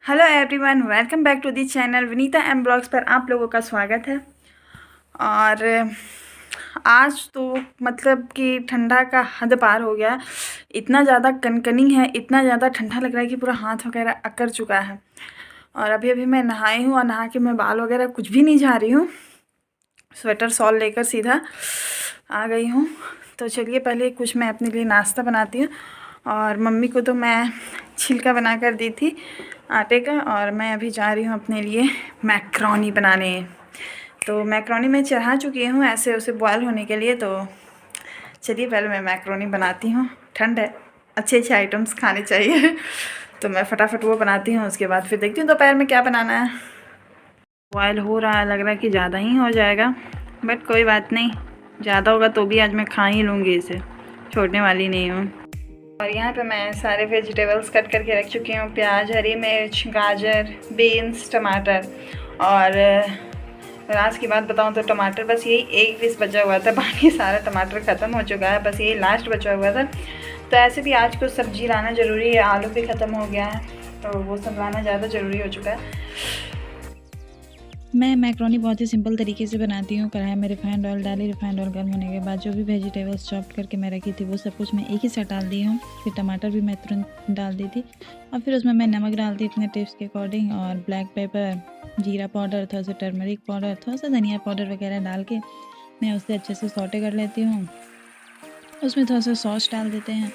Hello everyone, welcome back to the channel Vinita M blogs पर आप लोगों का स्वागत है। और आज तो मतलब कि ठंडा का हद पार हो गया। इतना ज़्यादा कनकनी है, इतना ज़्यादा ठंडा लग रहा है कि पूरा हाथ वगैरह अकड़ चुका है। और अभी अभी मैं नहाई हूँ और नहा के मैं बाल वगैरह कुछ भी नहीं झाड़ रही हूँ, स्वेटर शॉल लेकर सीधा आ गई हूँ। तो चलिए पहले कुछ मैं अपने लिए नाश्ता बनाती हूँ। और मम्मी को तो मैं छिलका बना कर दी थी आटे का, और मैं अभी जा रही हूँ अपने लिए मैक्रोनी बनाने। तो मैक्रोनी मैं चढ़ा चुकी हूँ ऐसे उसे बॉयल होने के लिए। तो चलिए पहले मैं मैक्रोनी बनाती हूँ। ठंड है, अच्छे अच्छे आइटम्स खाने चाहिए तो मैं फटाफट वो बनाती हूँ, उसके बाद फिर देखती हूँ दोपहर में क्या बनाना है। बॉयल हो रहा है, लग रहा है कि ज़्यादा ही हो जाएगा, बट कोई बात नहीं, ज़्यादा होगा तो भी आज मैं खा ही लूँगी, इसे छोड़ने वाली नहीं हूँ। और यहाँ पे मैं सारे वेजिटेबल्स कट करके रख चुकी हूँ। प्याज, हरी मिर्च, गाजर, बीन्स, टमाटर। और आज की बात बताऊँ तो टमाटर बस यही एक पीस बचा हुआ था, बाकी सारा टमाटर ख़त्म हो चुका है, बस यही लास्ट बचा हुआ था। तो ऐसे भी आज कुछ सब्ज़ी लाना ज़रूरी है, आलू भी ख़त्म हो गया है, तो वो सब लाना ज़्यादा ज़रूरी हो चुका है। मैं मैक्रोनी बहुत ही सिंपल तरीके से बनाती हूँ। कढ़ाई में रिफाइंड ऑयल डाली, रिफाइंड ऑयल गर्म होने के बाद जो भी वेजिटेबल्स चॉप करके मैं रखी थी वो सब कुछ मैं एक ही साथ डाल दी हूँ। फिर टमाटर भी मैं तुरंत डाल दी थी, और फिर उसमें मैं नमक डाल दी अपने टेस्ट के अकॉर्डिंग, और ब्लैक पेपर, जीरा पाउडर, थोड़ा सा टर्मरिक पाउडर, थोड़ा सा धनिया पाउडर वगैरह डाल के मैं उसे अच्छे से सौटे कर लेती हूँ। उसमें थोड़ा सा सॉस डाल देते हैं।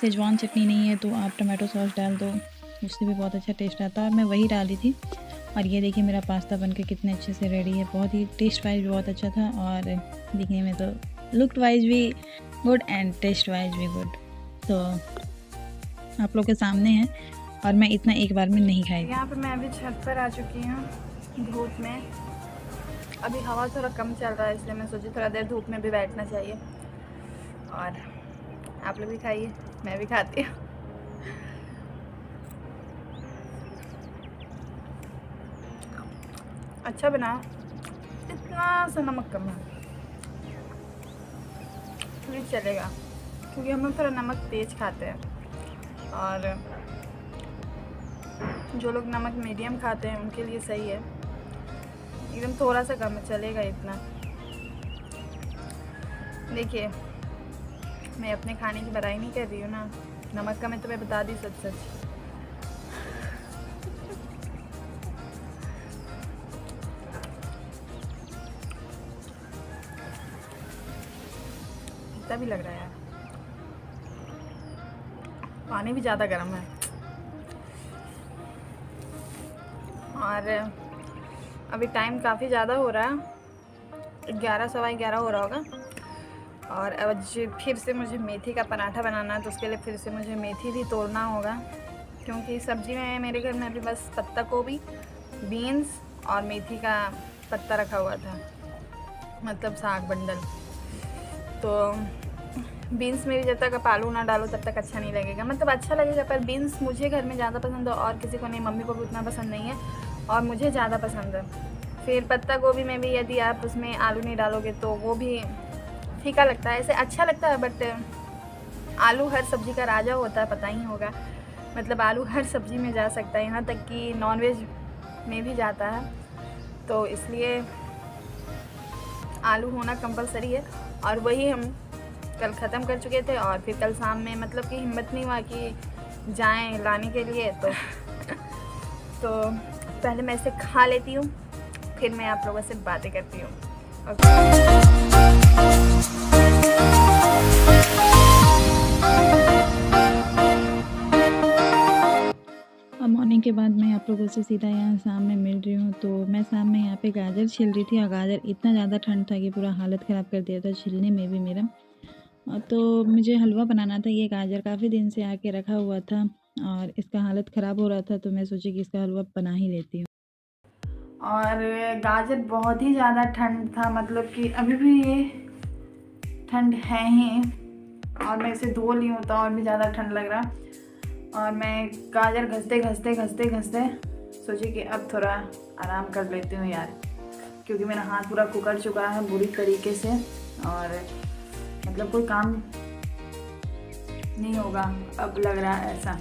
सेजवान चटनी नहीं है तो आप टमाटो सॉस डाल दो, उससे भी बहुत अच्छा टेस्ट आता है, और मैं वही डाली थी। और ये देखिए मेरा पास्ता बनके कितने अच्छे से रेडी है। बहुत ही टेस्ट वाइज भी बहुत अच्छा था, और दिखने में तो लुक वाइज भी गुड एंड टेस्ट वाइज भी गुड। तो आप लोग के सामने है, और मैं इतना एक बार में नहीं खाई। यहाँ पे मैं अभी छत पर आ चुकी हूँ धूप में। अभी हवा थोड़ा कम चल रहा है, इसलिए मैं सोची थोड़ा देर धूप में भी बैठना चाहिए। और आप लोग भी खाइए, मैं भी खाती हूँ। अच्छा बना, इतना सा नमक कम है, फिर चलेगा, क्योंकि हम लोग थोड़ा नमक तेज खाते हैं। और जो लोग नमक मीडियम खाते हैं उनके लिए सही है, एकदम थोड़ा सा कम है, चलेगा इतना। देखिए मैं अपने खाने की बुराई नहीं कर रही हूँ ना, नमक कम है तो मैं बता दी सच सच। इतना भी लग रहा है यार, पानी भी ज़्यादा गर्म है। और अभी टाइम काफ़ी ज़्यादा हो रहा है, 11 सवा 11 हो रहा होगा। और आज फिर से मुझे मेथी का पराठा बनाना है, तो उसके लिए फिर से मुझे मेथी भी तोड़ना होगा, क्योंकि सब्ज़ी में मेरे घर में अभी बस पत्ता गोभी, बीन्स और मेथी का पत्ता रखा हुआ था, मतलब साग बंडल। तो बीन्स में भी जब तक आप आलू ना डालो तब तक अच्छा नहीं लगेगा, मतलब अच्छा लगेगा पर बीन्स मुझे घर में ज़्यादा पसंद है और किसी को नहीं, मम्मी को भी उतना पसंद नहीं है और मुझे ज़्यादा पसंद है। फिर पत्ता गोभी में भी यदि आप उसमें आलू नहीं डालोगे तो वो भी फीका लगता है, ऐसे अच्छा लगता है, बट आलू हर सब्ज़ी का राजा होता है, पता ही होगा। मतलब आलू हर सब्ज़ी में जा सकता है, यहाँ तक कि नॉनवेज में भी जाता है, तो इसलिए आलू होना कंपलसरी है। और वही हम कल ख़त्म कर चुके थे, और फिर कल शाम में मतलब कि हिम्मत नहीं हुआ कि जाएं लाने के लिए, तो पहले मैं इसे खा लेती हूँ, फिर मैं आप लोगों से बातें करती हूँ। और मॉर्निंग के बाद मैं आप लोगों से सीधा यहाँ शाम में मिल रही हूँ। तो मैं शाम में यहाँ पे गाजर छील रही थी, और गाजर इतना ज़्यादा ठंड था कि पूरा हालत ख़राब कर दिया था छीलने में भी मेरा। तो मुझे हलवा बनाना था। ये गाजर काफ़ी दिन से आके रखा हुआ था और इसका हालत ख़राब हो रहा था, तो मैं सोची कि इसका हलवा बना ही लेती हूँ। और गाजर बहुत ही ज़्यादा ठंड था, मतलब कि अभी भी ये ठंड है ही, और मैं इसे धो ली हूँ तो और भी ज़्यादा ठंड लग रहा। और मैं गाजर घसते सोची कि अब थोड़ा आराम कर लेती हूँ यार, क्योंकि मेरा हाथ पूरा कुकड़ चुका है बुरी तरीके से, और मतलब कोई काम नहीं होगा अब लग रहा है ऐसा।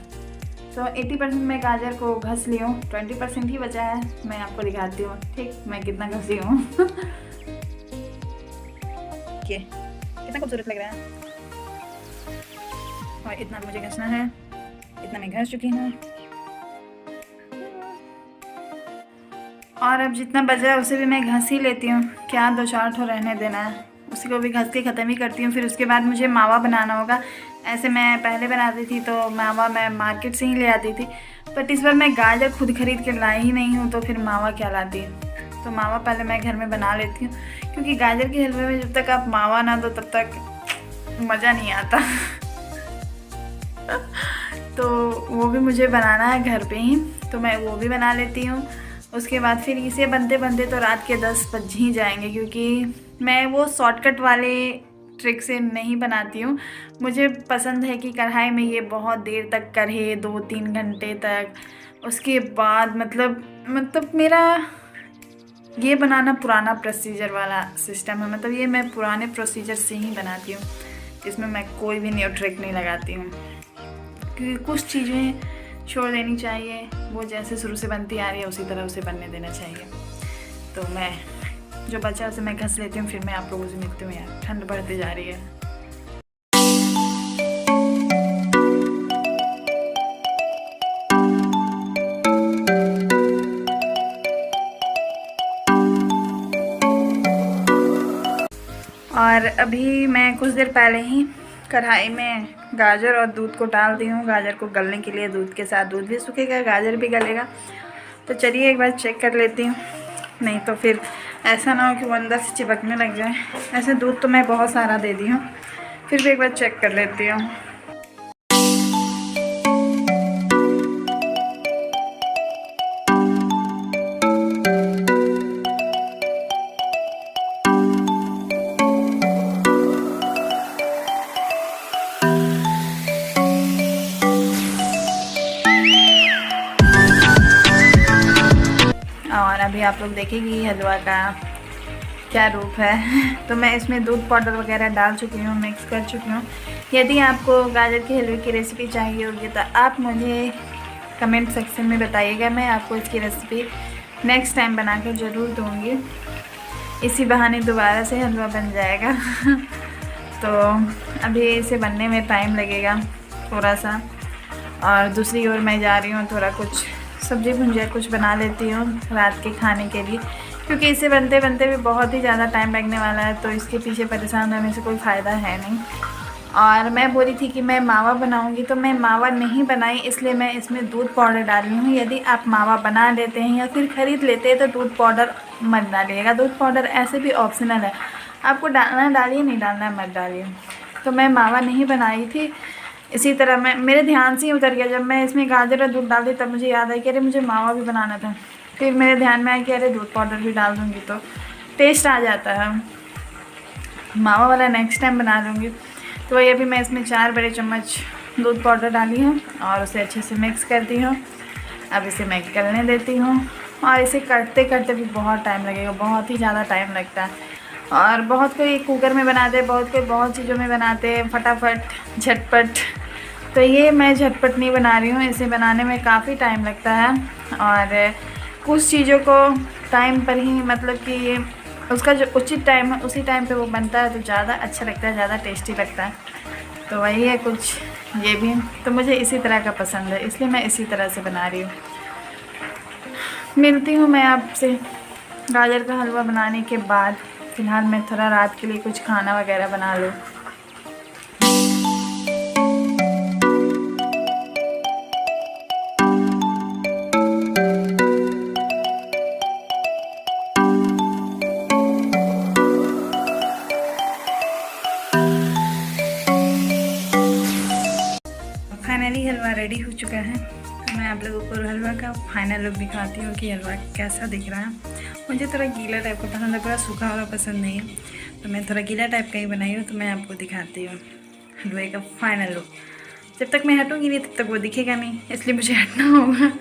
सो 80% मैं गाजर को घस ली हूँ, 20% ही बचा है। मैं आपको दिखाती हूँ, ठीक, मैं कितना घसी हूँ। कितना खूबसूरत लग रहा है। और इतना मुझे घसना है, इतना मैं घस चुकी हूँ। और अब जितना बचा है उसे भी मैं घस ही लेती हूँ, क्या 2-4 ठो रहने देना है, उसी को भी घस के ख़त्म ही करती हूँ। फिर उसके बाद मुझे मावा बनाना होगा। ऐसे मैं पहले बनाती थी तो मावा मैं मार्केट से ही ले आती थी, बट इस बार मैं गाजर खुद खरीद के लाई ही नहीं हूँ, तो फिर मावा क्या लाती। तो मावा पहले मैं घर में बना लेती हूँ, क्योंकि गाजर के हलवे में जब तक आप मावा ना दो तब तक मज़ा नहीं आता। तो वो भी मुझे बनाना है घर पे ही, तो मैं वो भी बना लेती हूँ। उसके बाद फिर इसे बनते बनते तो रात के 10 बज ही जाएंगे, क्योंकि मैं वो शॉर्टकट वाले ट्रिक से नहीं बनाती हूँ। मुझे पसंद है कि कढ़ाई में ये बहुत देर तक कढ़े, 2-3 घंटे तक। उसके बाद मतलब मेरा ये बनाना पुराना प्रोसीजर वाला सिस्टम है, मतलब ये मैं पुराने प्रोसीजर से ही बनाती हूँ, इसमें मैं कोई भी न्यू ट्रिक नहीं लगाती हूँ, क्योंकि कुछ चीज़ें छोड़ देनी चाहिए, वो जैसे शुरू से बनती आ रही है उसी तरह उसे बनने देना चाहिए। तो मैं जो बचा उसे मैं घस लेती हूँ, फिर मैं आप लोगों से मिलती हूँ। यार ठंड बढ़ती जा रही है। और अभी मैं कुछ देर पहले ही कढ़ाई में गाजर और दूध को डाल दी हूँ, गाजर को गलने के लिए। दूध के साथ दूध भी सूखेगा, गाजर भी गलेगा। तो चलिए एक बार चेक कर लेती हूँ, नहीं तो फिर ऐसा ना हो कि वो अंदर से चिपकने लग जाए। ऐसे दूध तो मैं बहुत सारा दे दी हूँ, फिर भी एक बार चेक कर लेती हूँ। और अभी आप लोग देखेंगे हलवा का क्या रूप है। तो मैं इसमें दूध पाउडर वगैरह डाल चुकी हूँ, मिक्स कर चुकी हूँ। यदि आपको गाजर के हलवे की रेसिपी चाहिए होगी तो आप मुझे कमेंट सेक्शन में बताइएगा, मैं आपको इसकी रेसिपी नेक्स्ट टाइम बना कर ज़रूर दूँगी। इसी बहाने दोबारा से हलवा बन जाएगा। तो अभी इसे बनने में टाइम लगेगा थोड़ा सा। और दूसरी ओर मैं जा रही हूँ, थोड़ा कुछ सब्ज़ी भुंजिया कुछ बना लेती हूँ रात के खाने के लिए, क्योंकि इसे बनते बनते भी बहुत ही ज़्यादा टाइम लगने वाला है, तो इसके पीछे परेशान होने से कोई फ़ायदा है नहीं। और मैं बोली थी कि मैं मावा बनाऊंगी, तो मैं मावा नहीं बनाई, इसलिए मैं इसमें दूध पाउडर डाल रही हूँ। यदि आप मावा बना लेते हैं या फिर ख़रीद लेते हैं तो दूध पाउडर मत डालिएगा। दूध पाउडर ऐसे भी ऑप्शनल है, आपको डालना है डालिए, नहीं डालना है मत डालिए। तो मैं मावा नहीं बनाई थी, इसी तरह मैं मेरे ध्यान से ही उतर गया। जब मैं इसमें गाजर और दूध डाल दी तब मुझे याद आया कि अरे मुझे मावा भी बनाना था। फिर मेरे ध्यान में आया कि अरे दूध पाउडर भी डाल दूँगी तो टेस्ट आ जाता है। मावा वाला नेक्स्ट टाइम बना लूँगी। तो वही अभी मैं इसमें 4 बड़े चम्मच दूध पाउडर डाली हूँ और उसे अच्छे से मिक्स करती हूँ। अब इसे मैं गलने देती हूँ, और इसे करते करते भी बहुत टाइम लगेगा, बहुत ही ज़्यादा टाइम लगता है। और बहुत कोई कुकर में बनाते हैं, बहुत कोई बहुत चीज़ों में बनाते हैं फटाफट झटपट। तो ये मैं झटपट नहीं बना रही हूँ, इसे बनाने में काफ़ी टाइम लगता है। और कुछ चीज़ों को टाइम पर ही, मतलब कि उसका जो उचित टाइम है उसी टाइम पे वो बनता है, तो ज़्यादा अच्छा लगता है, ज़्यादा टेस्टी लगता है। तो वही है कुछ ये भी, तो मुझे इसी तरह का पसंद है, इसलिए मैं इसी तरह से बना रही हूँ। मिलती हूँ मैं आपसे गाजर का हलवा बनाने के बाद। फ़िलहाल मैं थोड़ा रात के लिए कुछ खाना वगैरह बना लूँ। फाइनली हलवा रेडी हो चुका है, तो मैं आप लोगों को हलवा का फाइनल लुक दिखाती हूँ कि हलवा कैसा दिख रहा है। मुझे थोड़ा गीला टाइप का पसंद है, पूरा सूखा वाला पसंद नहीं है, तो मैं थोड़ा गीला टाइप का ही बनाई हूँ। तो मैं आपको दिखाती हूँ हलवे का फाइनल लुक। जब तक मैं हटूँगी नहीं तब तक वो दिखेगा नहीं, इसलिए मुझे हटना होगा।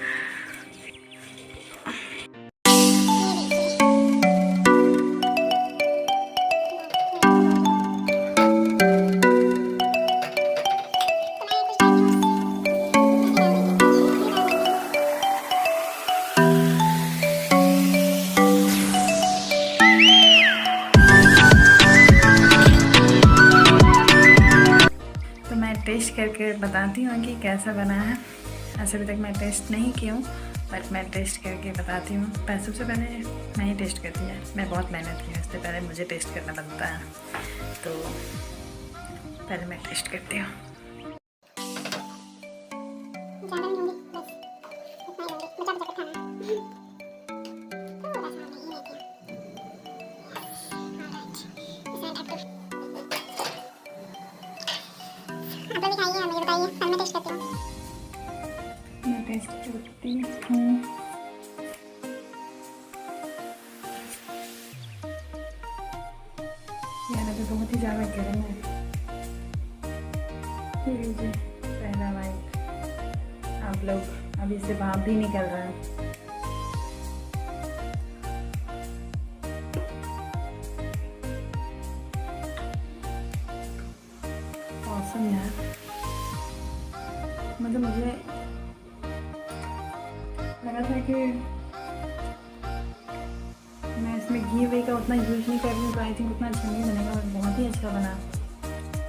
करके बताती हूँ कि कैसा बना है। ऐसे अभी तक मैं टेस्ट नहीं की हूँ, बट मैं टेस्ट करके बताती हूँ। सबसे पहले मैं ही टेस्ट करती है, मैं बहुत मेहनत की हूँ, इससे पहले मुझे टेस्ट करना बनता है, तो पहले मैं टेस्ट करती हूँ। मैं टेस्ट करती हूँ। यार अभी बहुत ही ज़्यादा गर्म है। ये लीजिए पहला बाइट। आप लोग अभी से भाप भी निकल रहा है। औसम यार, मतलब मुझे लगा था कि मैं इसमें घी वी का उतना यूज़ नहीं कर रही हूँ, तो आई थिंक उतना अच्छा नहीं बनेगा, और बहुत ही अच्छा बना।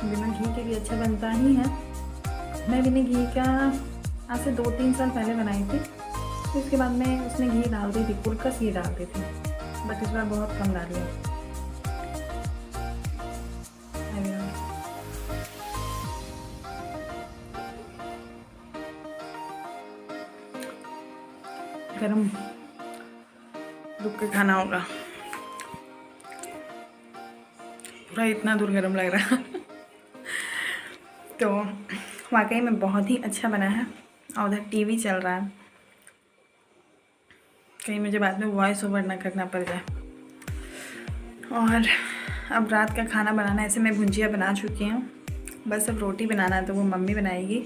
बिना घी के भी अच्छा बनता ही है। मैं बिना घी का आज से 2-3 साल पहले बनाई थी, फिर उसके बाद मैं उसमें घी डालती थी, कुलकस घी डालती थी, बट इस बार बहुत कम डाली है। गरम रुक के खाना होगा, पूरा इतना दूर गरम लग रहा है। तो वाकई में बहुत ही अच्छा बना है। और उधर टीवी चल रहा है, कहीं मुझे बाद में वॉइस ओवर ना करना पड़ जाए। और अब रात का खाना बनाना है। ऐसे मैं भुंजिया बना चुकी हूँ, बस अब रोटी बनाना है, तो वो मम्मी बनाएगी।